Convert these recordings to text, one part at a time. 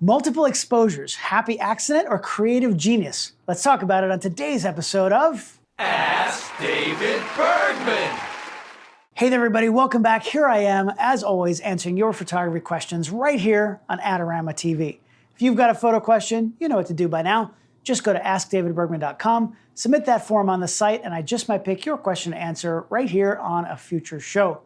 Multiple exposures, happy accident or creative genius? Let's talk about it on today's episode of Ask David Bergman. Hey there everybody, welcome back. Here I am, as always, answering your photography questions right here on Adorama TV. If you've got a photo question, you know what to do by now. Just go to askdavidbergman.com, submit that form on the site, and I just might pick your question to answer right here on a future show.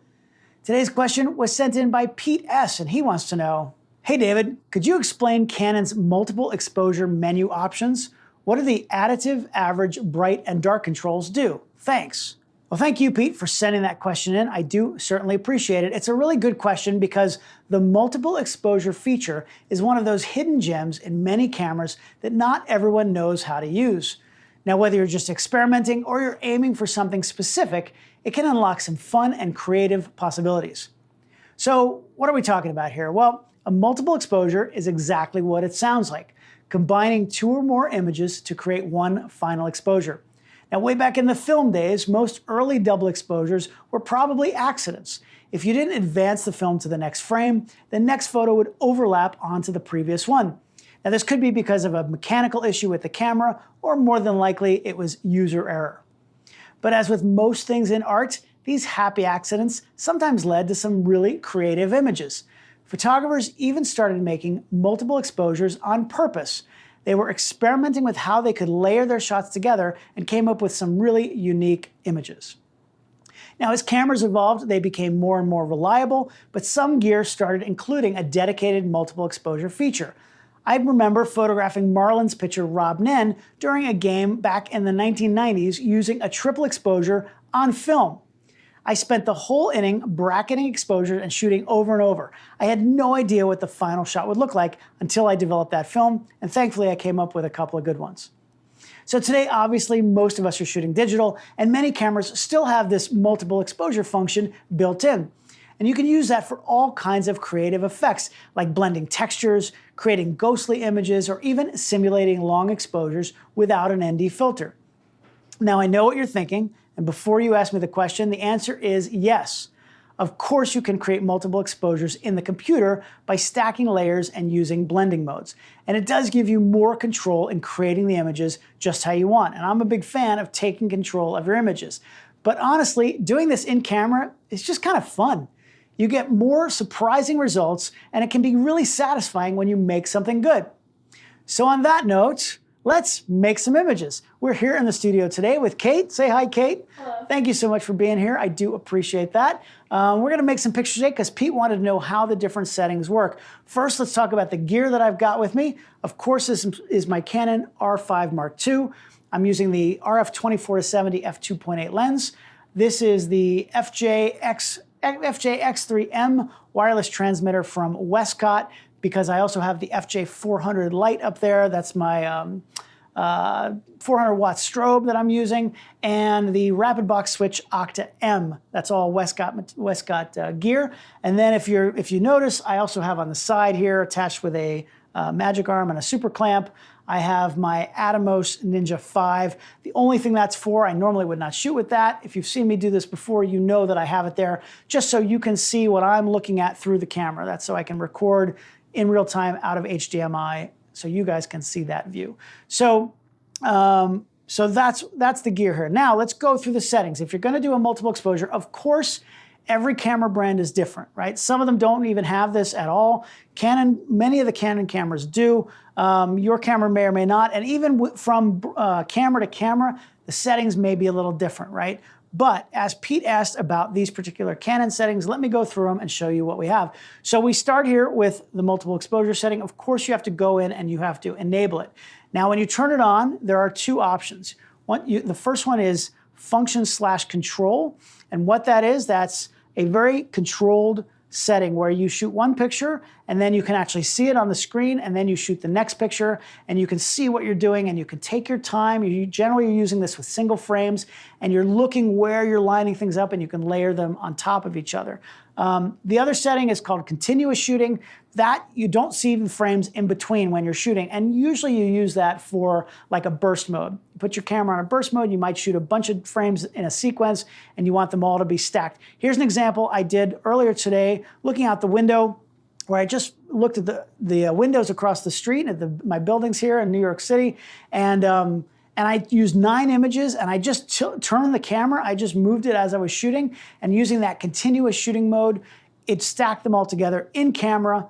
Today's question was sent in by Pete S., and he wants to know, hey David, could you explain Canon's multiple exposure menu options? What do the additive, average, bright, and dark controls do? Thanks. Well, thank you, Pete, for sending that question in. I do certainly appreciate it. It's a really good question because the multiple exposure feature is one of those hidden gems in many cameras that not everyone knows how to use. Now, whether you're just experimenting or you're aiming for something specific, it can unlock some fun and creative possibilities. So, what are we talking about here? Well, a multiple exposure is exactly what it sounds like, combining two or more images to create one final exposure. Now, way back in the film days, most early double exposures were probably accidents. If you didn't advance the film to the next frame, the next photo would overlap onto the previous one. Now, this could be because of a mechanical issue with the camera, or more than likely, it was user error. But as with most things in art, these happy accidents sometimes led to some really creative images. Photographers even started making multiple exposures on purpose. They were experimenting with how they could layer their shots together and came up with some really unique images. Now, as cameras evolved, they became more and more reliable, but some gear started including a dedicated multiple exposure feature. I remember photographing Marlins pitcher Rob Nen during a game back in the 1990s using a triple exposure on film. I spent the whole inning bracketing exposures and shooting over and over. I had no idea what the final shot would look like until I developed that film, and thankfully I came up with a couple of good ones. So today, obviously, most of us are shooting digital, and many cameras still have this multiple exposure function built in. And you can use that for all kinds of creative effects, like blending textures, creating ghostly images, or even simulating long exposures without an ND filter. Now, I know what you're thinking, and before you ask me the question, the answer is yes. Of course, you can create multiple exposures in the computer by stacking layers and using blending modes. And it does give you more control in creating the images just how you want. And I'm a big fan of taking control of your images. But honestly, doing this in camera is just kind of fun. You get more surprising results, and it can be really satisfying when you make something good. So on that note, let's make some images. We're here in the studio today with Kate. Say hi, Kate. Hello. Thank you so much for being here. I do appreciate that. We're gonna make some pictures today because Pete wanted to know how the different settings work. First, let's talk about the gear that I've got with me. Of course, this is my Canon R5 Mark II. I'm using the RF 24-70 f2.8 lens. This is the FJ-X3M wireless transmitter from Westcott, because I also have the FJ400 light up there. That's my 400 watt strobe that I'm using, and the Rapid Box Switch Octa M. That's all Westcott gear. And then if you notice, I also have on the side here, attached with a magic arm and a super clamp, I have my Atomos Ninja 5. The only thing that's for, I normally would not shoot with that. If you've seen me do this before, you know that I have it there just so you can see what I'm looking at through the camera. That's so I can record in real time out of HDMI so you guys can see that view. So that's the gear here. Now let's go through the settings. If you're gonna do a multiple exposure, of course, every camera brand is different, right? Some of them don't even have this at all. Canon, many of the Canon cameras do. Your camera may or may not. And even from camera to camera, the settings may be a little different, right? But as Pete asked about these particular Canon settings, let me go through them and show you what we have. So we start here with the multiple exposure setting. Of course, you have to go in and you have to enable it. Now, when you turn it on, there are two options. The first one is function/control. And what that is, that's a very controlled setting where you shoot one picture and then you can actually see it on the screen, and then you shoot the next picture and you can see what you're doing and you can take your time. You generally are using this with single frames and you're looking where you're lining things up and you can layer them on top of each other. The other setting is called continuous shooting. That you don't see the frames in between when you're shooting, and usually you use that for like a burst mode. You put your camera on a burst mode, you might shoot a bunch of frames in a sequence and you want them all to be stacked. Here's an example I did earlier today, looking out the window. where I just looked at the windows across the street at my buildings here in New York City, and I used 9 images, and I just turned the camera. I just moved it as I was shooting, and using that continuous shooting mode, it stacked them all together in camera.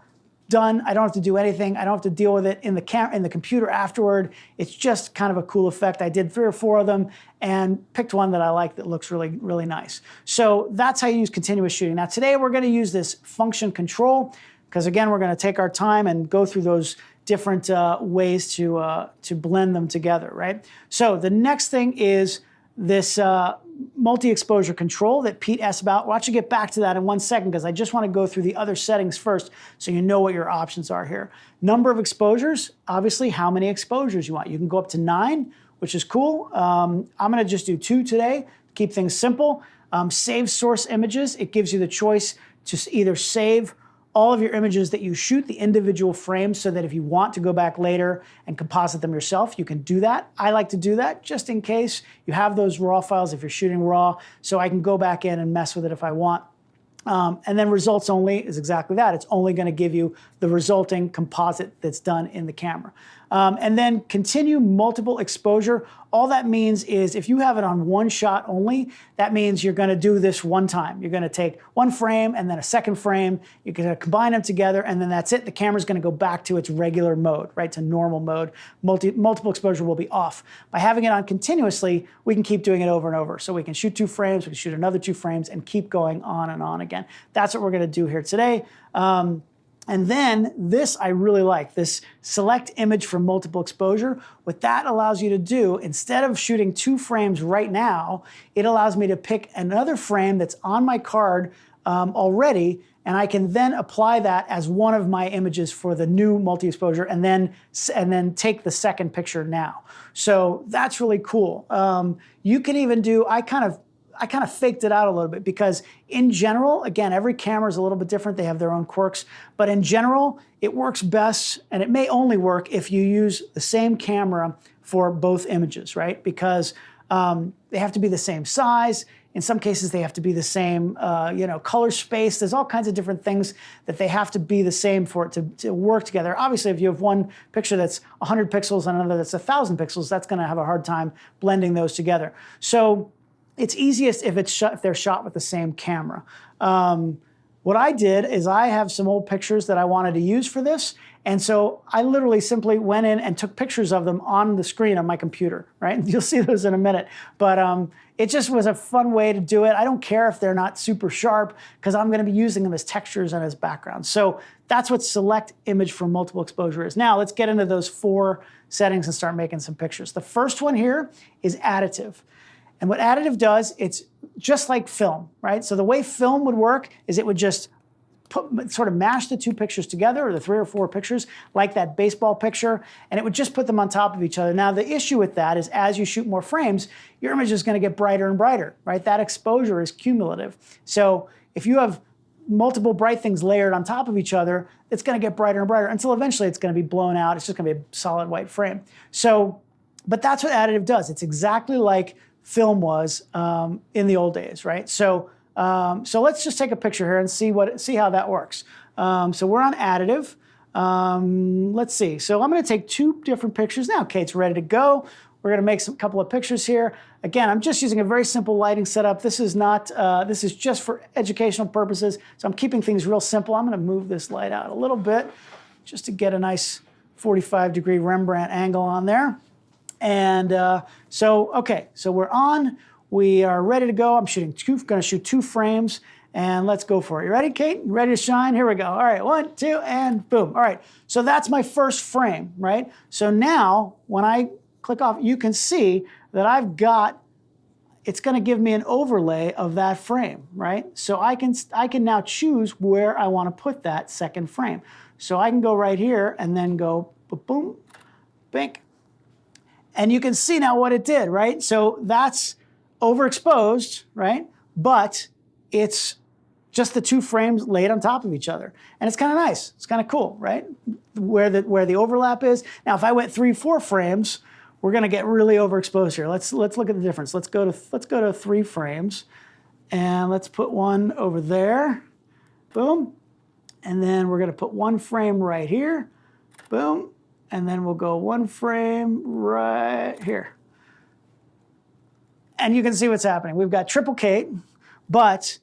Done. I don't have to do anything. I don't have to deal with it in the computer afterward. It's just kind of a cool effect. I did 3 or 4 of them and picked one that I like that looks really, really nice. So that's how you use continuous shooting. Now today we're going to use this function control, because again, we're going to take our time and go through those different ways to blend them together, right? So the next thing is this multi-exposure control that Pete asked about. We'll actually get back to that in 1 second, because I just want to go through the other settings first so you know what your options are here. Number of exposures, obviously how many exposures you want. You can go up to 9, which is cool. I'm going to just do 2 today, keep things simple. Save source images. It gives you the choice to either save all of your images that you shoot, the individual frames, so that if you want to go back later and composite them yourself, you can do that. I like to do that just in case you have those raw files if you're shooting raw, so I can go back in and mess with it if I want. And then results only is exactly that. It's only going to give you the resulting composite that's done in the camera. And then continue multiple exposure. All that means is if you have it on 1 shot only, that means you're going to do this 1 time. You're going to take 1 frame and then a 2nd frame. You're going to combine them together, and then that's it. The camera's going to go back to its regular mode, right, to normal mode. Multiple exposure will be off. By having it on continuously, we can keep doing it over and over. So we can shoot 2 frames, we can shoot another 2 frames, and keep going on and on again. That's what we're going to do here today. And then this I really like, this select image for multiple exposure. What that allows you to do, instead of shooting 2 frames right now, it allows me to pick another frame that's on my card already, and I can then apply that as one of my images for the new multi-exposure, and then take the 2nd picture now. So that's really cool. You can even do, I kind of faked it out a little bit, because in general, again, every camera is a little bit different. They have their own quirks, but in general, it works best, and it may only work if you use the same camera for both images, right? Because they have to be the same size. In some cases, they have to be the same, color space. There's all kinds of different things that they have to be the same for it to work together. Obviously, if you have one picture that's 100 pixels and another that's 1,000 pixels, that's going to have a hard time blending those together. So it's easiest if they're shot with the same camera. What I did is I have some old pictures that I wanted to use for this, and so I literally simply went in and took pictures of them on the screen on my computer, right? You'll see those in a minute. But it just was a fun way to do it. I don't care if they're not super sharp, because I'm going to be using them as textures and as backgrounds. So that's what select image for multiple exposure is. Now let's get into those 4 settings and start making some pictures. The first one here is additive. And what additive does, it's just like film, right? So the way film would work is it would just sort of mash the 2 pictures together, or the 3 or 4 pictures, like that baseball picture, and it would just put them on top of each other. Now, the issue with that is as you shoot more frames, your image is going to get brighter and brighter, right? That exposure is cumulative. So if you have multiple bright things layered on top of each other, it's going to get brighter and brighter until eventually it's going to be blown out. It's just going to be a solid white frame. So, but that's what additive does. It's exactly like film was in the old days, right? So let's just take a picture here and see how that works. So we're on additive. Let's see. So I'm going to take 2 different pictures now. Okay, it's ready to go. We're going to make a couple of pictures here. Again, I'm just using a very simple lighting setup. This is not. This is just for educational purposes. So I'm keeping things real simple. I'm going to move this light out a little bit just to get a nice 45-degree Rembrandt angle on there. And okay, so we're on. We are ready to go. I'm going to shoot 2 frames, and let's go for it. You ready, Kate? You ready to shine? Here we go. All right, 1, 2, and boom. All right, so that's my first frame, right? So now, when I click off, you can see that I've got, it's going to give me an overlay of that frame, right? So I can now choose where I want to put that 2nd frame. So I can go right here and then go boom, bink. And you can see now what it did, right? So that's overexposed, right? But it's just the 2 frames laid on top of each other. And it's kind of nice. It's kind of cool, right? Where the overlap is. Now, if I went 3, 4 frames, we're going to get really overexposed here. Let's look at the difference. Let's go to 3 frames, and let's put one over there. Boom. And then we're going to put one frame right here. Boom. And then we'll go one frame right here. And you can see what's happening. We've got triplicate, but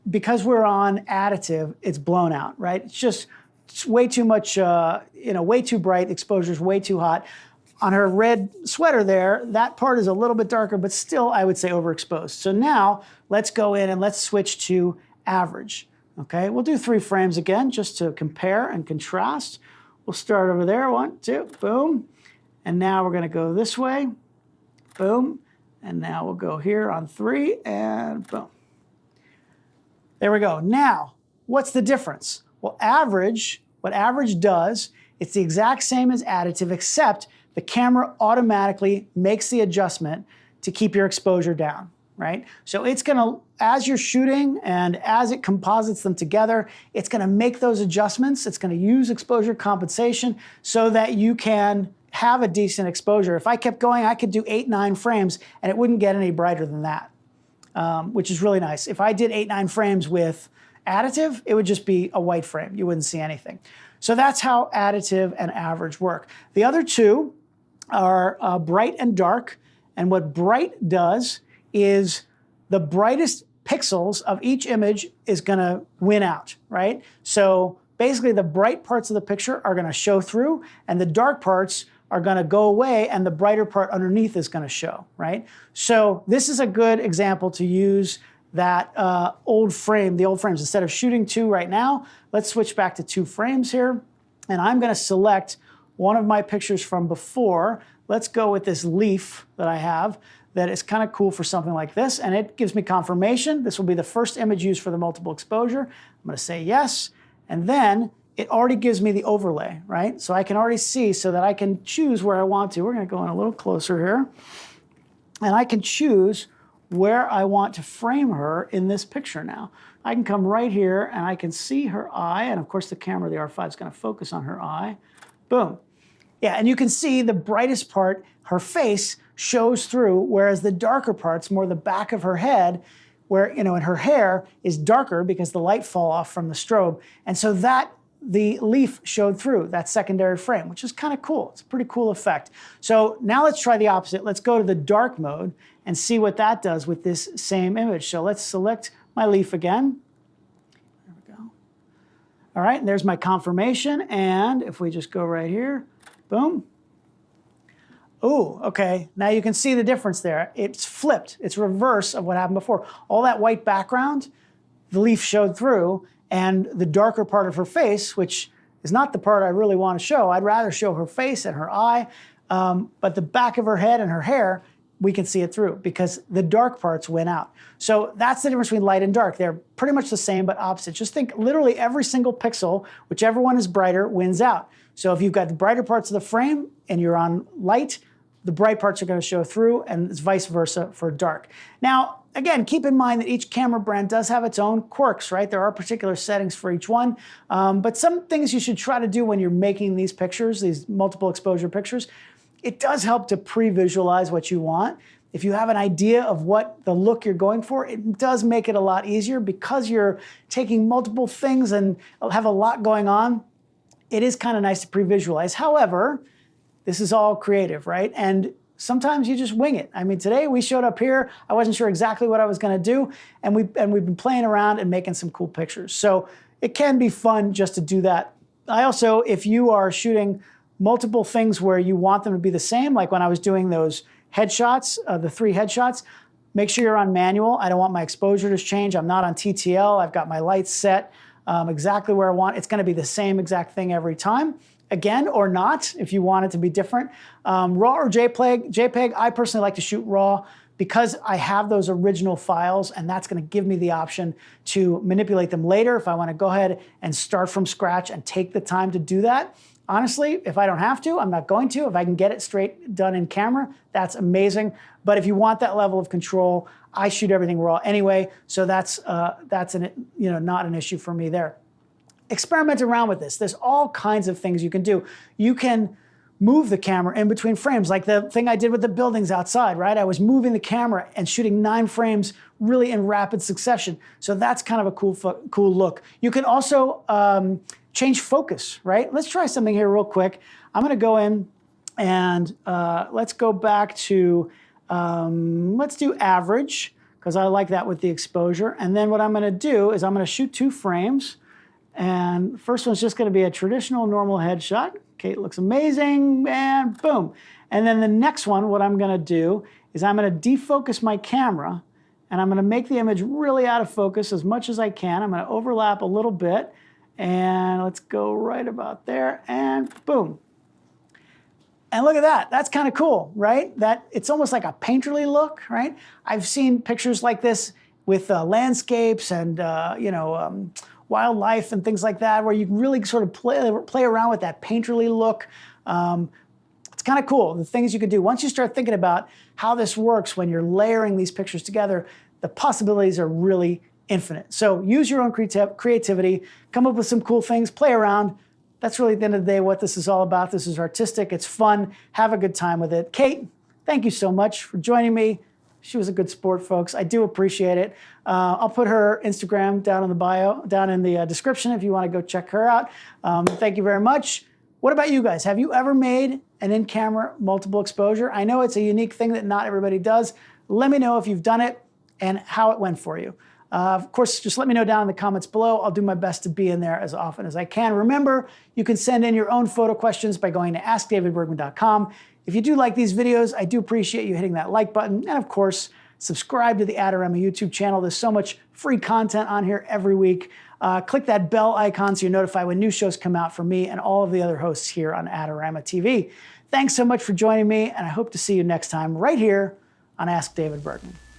because we're on additive, it's blown out, right? It's way too much, way too bright. Exposure's way too hot. On her red sweater there, that part is a little bit darker, but still, I would say overexposed. So now let's go in and let's switch to average. Okay, we'll do 3 frames again just to compare and contrast. We'll start over there, 1, 2, boom. And now we're gonna go this way, boom. And now we'll go here on 3 and boom. There we go. Now, what's the difference? Well, what average does, it's the exact same as additive, except the camera automatically makes the adjustment to keep your exposure down, right? So it's gonna, as you're shooting and as it composites them together, it's gonna make those adjustments. It's gonna use exposure compensation so that you can have a decent exposure. If I kept going, I could do 8, 9 frames and it wouldn't get any brighter than that, which is really nice. If I did 8, 9 frames with additive, it would just be a white frame. You wouldn't see anything. So that's how additive and average work. The other two are bright and dark. And what bright does is the brightest pixels of each image is gonna win out, right? So basically the bright parts of the picture are gonna show through and the dark parts are gonna go away and the brighter part underneath is gonna show, right? So this is a good example to use that the old frames. Instead of shooting 2 right now, let's switch back to 2 frames here. And I'm gonna select one of my pictures from before. Let's go with this leaf that I have that is kind of cool for something like this. And it gives me confirmation. This will be the first image used for the multiple exposure. I'm gonna say yes. And then it already gives me the overlay, right? So I can already see so that I can choose where I want to. We're gonna go in a little closer here. And I can choose where I want to frame her in this picture now. I can come right here and I can see her eye. And of course the camera, the R5 is gonna focus on her eye. Boom. Yeah, and you can see the brightest part, her face, shows through, whereas the darker parts, more the back of her head, where, and her hair is darker because the light fall off from the strobe. And so the leaf showed through that secondary frame, which is kind of cool. It's a pretty cool effect. So now let's try the opposite. Let's go to the dark mode and see what that does with this same image. So let's select my leaf again. There we go. All right, and there's my confirmation. And if we just go right here, boom. Ooh, okay, now you can see the difference there. It's flipped, it's reverse of what happened before. All that white background, the leaf showed through, and the darker part of her face, which is not the part I really want to show. I'd rather show her face and her eye, but the back of her head and her hair, we can see it through because the dark parts went out. So that's the difference between light and dark. They're pretty much the same, but opposite. Just think literally every single pixel, whichever one is brighter, wins out. So if you've got the brighter parts of the frame and you're on light, the bright parts are going to show through, and it's vice versa for dark. Now, again, keep in mind that each camera brand does have its own quirks, right? There are particular settings for each one, but some things you should try to do when you're making these pictures, these multiple exposure pictures, it does help to pre-visualize what you want. If you have an idea of what the look you're going for, it does make it a lot easier because you're taking multiple things and have a lot going on. It is kind of nice to pre-visualize. However, this is all creative, right? And sometimes you just wing it. I mean, today we showed up here. I wasn't sure exactly what I was going to do, and we've been playing around and making some cool pictures. So it can be fun just to do that. I also, if you are shooting multiple things where you want them to be the same, like when I was doing those headshots, the 3 headshots, make sure you're on manual. I don't want my exposure to change. I'm not on TTL. I've got my lights set exactly where I want. It's going to be the same exact thing every time. Again, or not, if you want it to be different. RAW or JPEG, I personally like to shoot RAW because I have those original files, and that's gonna give me the option to manipulate them later if I wanna go ahead and start from scratch and take the time to do that. Honestly, if I don't have to, I'm not going to. If I can get it straight done in camera, that's amazing. But if you want that level of control, I shoot everything RAW anyway, so that's not an issue for me there. Experiment around with this. There's all kinds of things you can do. You can move the camera in between frames, like the thing I did with the buildings outside, right? I was moving the camera and shooting 9 frames really in rapid succession. So that's kind of a cool look. You can also change focus, right? Let's try something here real quick. I'm gonna go in and let's go back to, let's do average, because I like that with the exposure. And then what I'm gonna do is I'm gonna shoot 2 frames. And the first one's just gonna be a traditional normal headshot. Kate looks amazing, and boom. And then the next one, what I'm gonna do is I'm gonna defocus my camera, and I'm gonna make the image really out of focus as much as I can. I'm gonna overlap a little bit, and let's go right about there, and boom. And look at that, that's kind of cool, right? It's almost like a painterly look, right? I've seen pictures like this with landscapes and wildlife and things like that, where you can really sort of play around with that painterly look. It's kind of cool, the things you can do. Once you start thinking about how this works when you're layering these pictures together, the possibilities are really infinite. So use your own creativity, come up with some cool things, play around. That's really, at the end of the day, what this is all about. This is artistic, it's fun, have a good time with it. Kate, thank you so much for joining me. She was a good sport, folks. I do appreciate it. I'll put her Instagram down in the bio, down in the description if you want to go check her out. Thank you very much. What about you guys? Have you ever made an in-camera multiple exposure? I know it's a unique thing that not everybody does. Let me know if you've done it and how it went for you. Of course, just let me know down in the comments below. I'll do my best to be in there as often as I can. Remember, you can send in your own photo questions by going to askdavidbergman.com. If you do like these videos, I do appreciate you hitting that like button. And of course, subscribe to the Adorama YouTube channel. There's so much free content on here every week. Click that bell icon so you're notified when new shows come out from me and all of the other hosts here on Adorama TV. Thanks so much for joining me, and I hope to see you next time right here on Ask David Bergman.